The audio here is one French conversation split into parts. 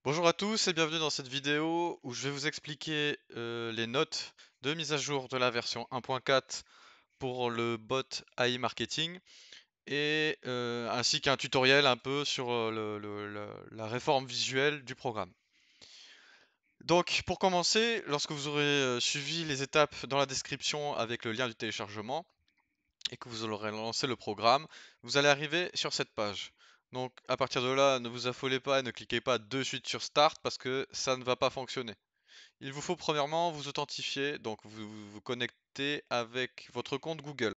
Bonjour à tous et bienvenue dans cette vidéo où je vais vous expliquer les notes de mise à jour de la version 1.4 pour le bot AI Marketing et ainsi qu'un tutoriel un peu sur la réforme visuelle du programme. Donc pour commencer, lorsque vous aurez suivi les étapes dans la description avec le lien du téléchargement, et que vous aurez lancé le programme, vous allez arriver sur cette page. Donc à partir de là, ne vous affolez pas et ne cliquez pas de suite sur Start parce que ça ne va pas fonctionner. Il vous faut premièrement vous authentifier, donc vous connectez avec votre compte Google.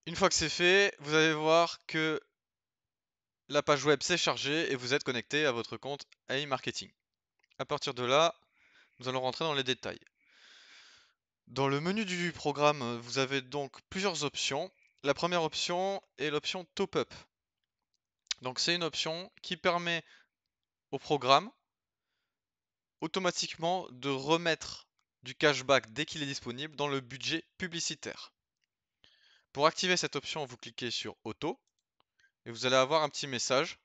Une fois que c'est fait, vous allez voir que la page web s'est chargée et vous êtes connecté à votre compte AI Marketing. À partir de là, nous allons rentrer dans les détails. Dans le menu du programme, vous avez donc plusieurs options. La première option est l'option Top Up. Donc c'est une option qui permet au programme automatiquement de remettre du cashback dès qu'il est disponible dans le budget publicitaire. Pour activer cette option, vous cliquez sur Auto et vous allez avoir un petit message.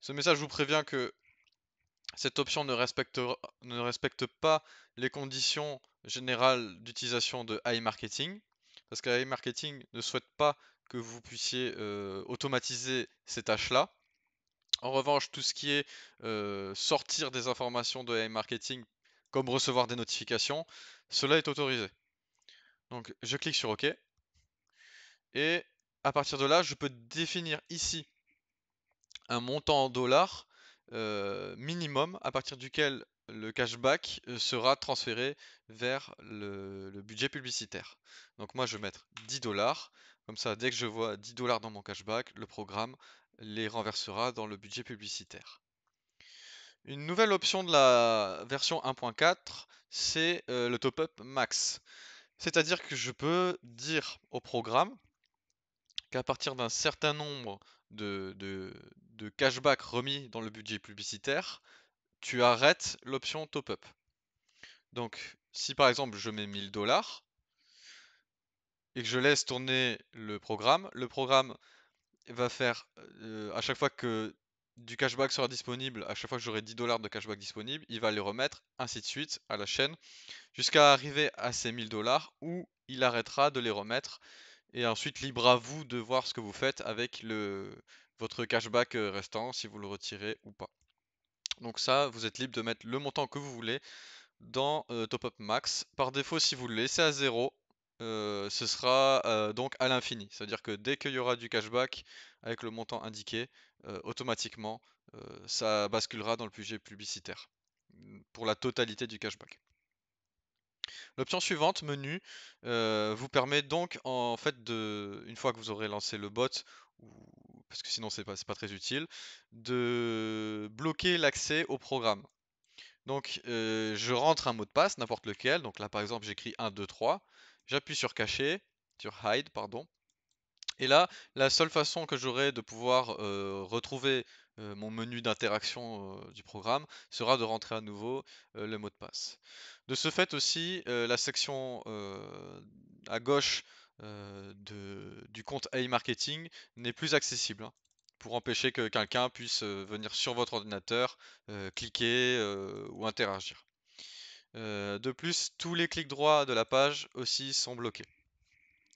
Ce message vous prévient que cette option ne respecte pas les conditions générales d'utilisation de iMarketing parce que iMarketing ne souhaite pas que vous puissiez automatiser ces tâches-là. En revanche, tout ce qui est sortir des informations de iMarketing, comme recevoir des notifications, cela est autorisé. Donc je clique sur OK. Et à partir de là, je peux définir ici un montant en dollars minimum à partir duquel le cashback sera transféré vers le budget publicitaire. Donc moi je vais mettre 10 dollars. Comme ça, dès que je vois 10 dollars dans mon cashback, le programme les renversera dans le budget publicitaire. Une nouvelle option de la version 1.4, c'est le top-up max. C'est-à-dire que je peux dire au programme qu'à partir d'un certain nombre de cashback remis dans le budget publicitaire, tu arrêtes l'option top-up. Donc, si par exemple je mets 1000 dollars et que je laisse tourner le programme va faire à chaque fois que du cashback sera disponible, à chaque fois que j'aurai 10 dollars de cashback disponible, il va les remettre, ainsi de suite, à la chaîne, jusqu'à arriver à ces 1000 dollars où il arrêtera de les remettre. Et ensuite, libre à vous de voir ce que vous faites avec votre cashback restant, si vous le retirez ou pas. Donc ça, vous êtes libre de mettre le montant que vous voulez dans Top Up Max. Par défaut, si vous le laissez à 0, ce sera donc à l'infini. C'est-à-dire que dès qu'il y aura du cashback avec le montant indiqué, automatiquement, ça basculera dans le budget publicitaire pour la totalité du cashback. L'option suivante, menu, vous permet donc en fait une fois que vous aurez lancé le bot, parce que sinon c'est pas très utile, de bloquer l'accès au programme. Donc je rentre un mot de passe, n'importe lequel, donc là par exemple j'écris 1, 2, 3, j'appuie sur cacher, sur hide, pardon, et là, la seule façon que j'aurai de pouvoir retrouver mon menu d'interaction du programme sera de rentrer à nouveau le mot de passe. De ce fait aussi, la section à gauche du compte AI Marketing n'est plus accessible, hein, pour empêcher que quelqu'un puisse venir sur votre ordinateur, cliquer ou interagir. De plus, tous les clics droits de la page aussi sont bloqués.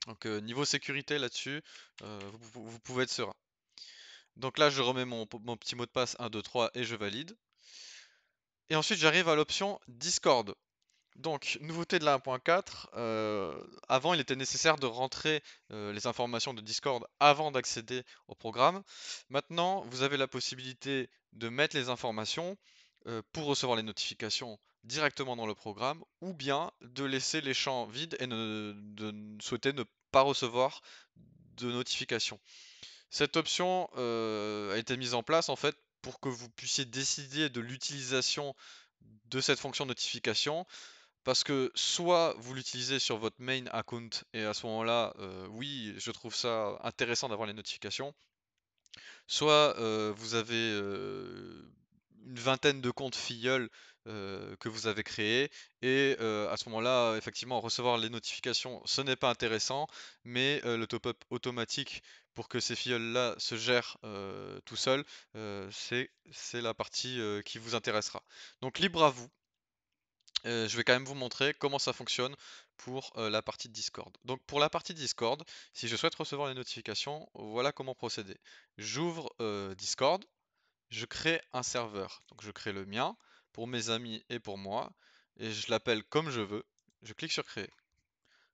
Donc niveau sécurité là-dessus, vous pouvez être serein. Donc là, je remets mon petit mot de passe 1, 2, 3 et je valide. Et ensuite, j'arrive à l'option Discord. Donc, nouveauté de la 1.4, avant il était nécessaire de rentrer les informations de Discord avant d'accéder au programme. Maintenant, vous avez la possibilité de mettre les informations pour recevoir les notifications directement dans le programme, ou bien de laisser les champs vides et de souhaiter ne pas recevoir de notifications. Cette option a été mise en place en fait pour que vous puissiez décider de l'utilisation de cette fonction notification, parce que soit vous l'utilisez sur votre main account et à ce moment-là, oui, je trouve ça intéressant d'avoir les notifications. Soit vous avez une vingtaine de comptes filleuls que vous avez créé. Et à ce moment-là, effectivement, recevoir les notifications, ce n'est pas intéressant, mais le top-up automatique pour que ces filleuls-là se gèrent tout seuls, c'est la partie qui vous intéressera. Donc libre à vous. Je vais quand même vous montrer comment ça fonctionne pour la partie Discord. Donc pour la partie Discord, si je souhaite recevoir les notifications, voilà comment procéder. J'ouvre Discord, je crée un serveur. Donc je crée le mien pour mes amis et pour moi, et je l'appelle comme je veux. Je clique sur créer.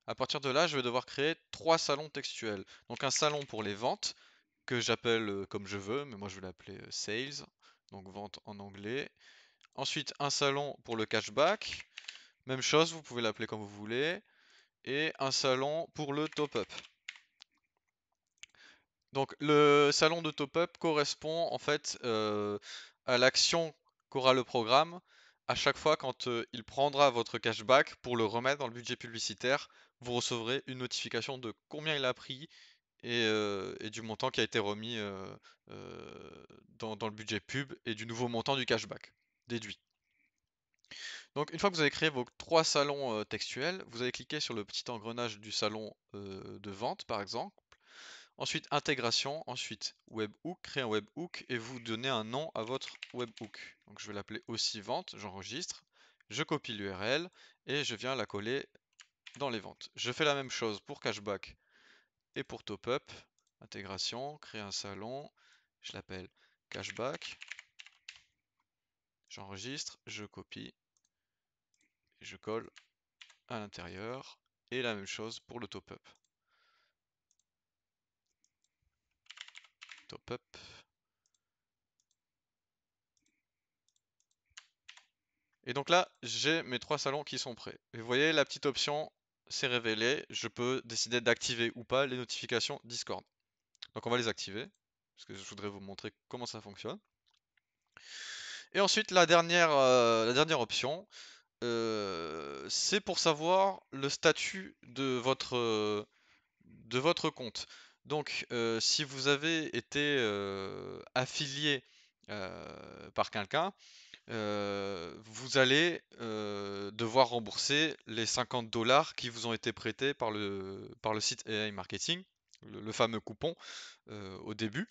À partir de là, je vais devoir créer 3 salons textuels. Donc un salon pour les ventes, que j'appelle comme je veux, mais moi je vais l'appeler sales, donc vente en anglais. Ensuite un salon pour le cashback, même chose, vous pouvez l'appeler comme vous voulez. Et un salon pour le top-up. Donc le salon de top-up correspond en fait à l'action qu'aura le programme à chaque fois quand il prendra votre cashback pour le remettre dans le budget publicitaire. Vous recevrez une notification de combien il a pris et du montant qui a été remis dans le budget pub et du nouveau montant du cashback déduit. Donc une fois que vous avez créé vos 3 salons textuels, vous allez cliquer sur le petit engrenage du salon de vente par exemple. Ensuite intégration, ensuite webhook, créer un webhook et vous donnez un nom à votre webhook. Donc je vais l'appeler aussi vente, j'enregistre, je copie l'URL et je viens la coller dans les ventes. Je fais la même chose pour cashback et pour top-up. Intégration, créer un salon, je l'appelle cashback, j'enregistre, je copie, je colle à l'intérieur et la même chose pour le top-up. Top-up. Et donc là, j'ai mes 3 salons qui sont prêts. Et vous voyez, la petite option s'est révélée. Je peux décider d'activer ou pas les notifications Discord. Donc on va les activer, parce que je voudrais vous montrer comment ça fonctionne. Et ensuite, la dernière option, c'est pour savoir le statut de votre compte. Donc, si vous avez été affilié par quelqu'un, vous allez devoir rembourser les 50 $ qui vous ont été prêtés par le site AI Marketing, le fameux coupon au début.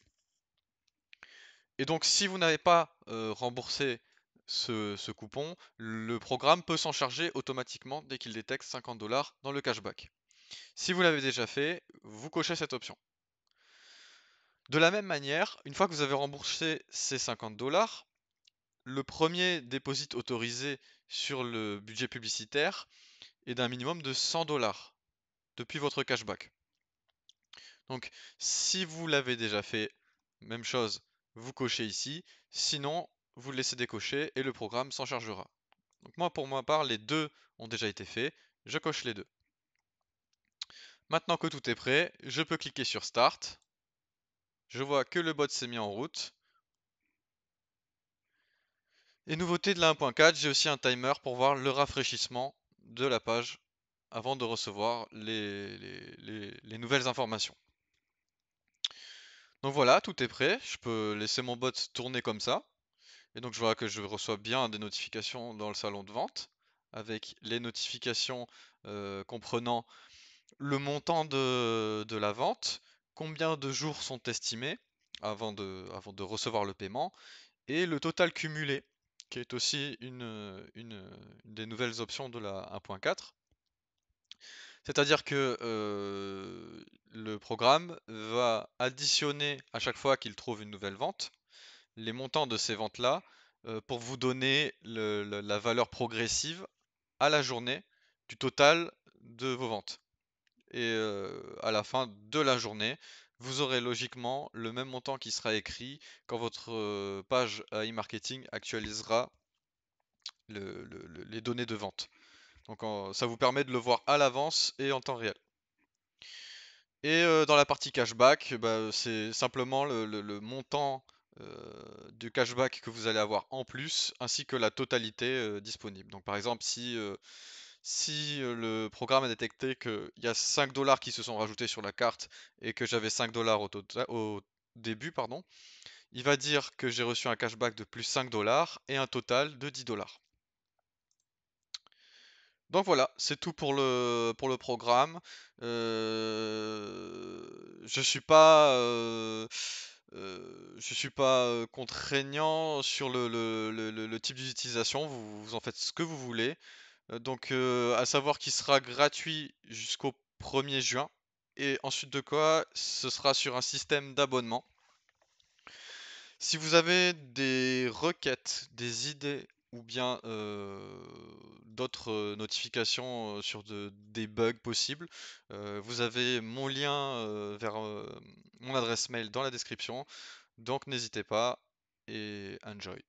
Et donc, si vous n'avez pas remboursé ce coupon, le programme peut s'en charger automatiquement dès qu'il détecte 50 $ dans le cashback. Si vous l'avez déjà fait, vous cochez cette option. De la même manière, une fois que vous avez remboursé ces 50 $, le premier dépôt autorisé sur le budget publicitaire est d'un minimum de 100 $ depuis votre cashback. Donc, si vous l'avez déjà fait, même chose, vous cochez ici. Sinon, vous le laissez décocher et le programme s'en chargera. Donc moi, pour ma part, les deux ont déjà été faits. Je coche les deux. Maintenant que tout est prêt, je peux cliquer sur Start. Je vois que le bot s'est mis en route. Et nouveauté de la 1.4, j'ai aussi un timer pour voir le rafraîchissement de la page avant de recevoir les nouvelles informations. Donc voilà, tout est prêt. Je peux laisser mon bot tourner comme ça. Et donc je vois que je reçois bien des notifications dans le salon de vente avec les notifications comprenant le montant de la vente, combien de jours sont estimés avant de recevoir le paiement et le total cumulé qui est aussi une des nouvelles options de la 1.4. C'est-à-dire que le programme va additionner à chaque fois qu'il trouve une nouvelle vente les montants de ces ventes-là pour vous donner la valeur progressive à la journée du total de vos ventes. Et à la fin de la journée, vous aurez logiquement le même montant qui sera écrit quand votre page AI Marketing actualisera les données de vente. Donc ça vous permet de le voir à l'avance et en temps réel. Et dans la partie cashback, bah, c'est simplement le montant du cashback que vous allez avoir en plus, ainsi que la totalité disponible. Donc par exemple, si le programme a détecté qu'il y a 5 $ qui se sont rajoutés sur la carte et que j'avais 5 $ au début, pardon, il va dire que j'ai reçu un cashback de plus 5 $ et un total de 10 $. Donc voilà, c'est tout pour le programme. Je suis pas contraignant sur le type d'utilisation. Vous en faites ce que vous voulez. À savoir qu'il sera gratuit jusqu'au 1er juin. Et ensuite de quoi, ce sera sur un système d'abonnement. Si vous avez des requêtes, des idées ou bien d'autres notifications sur des bugs possibles, vous avez mon lien vers mon adresse mail dans la description. Donc n'hésitez pas et enjoy.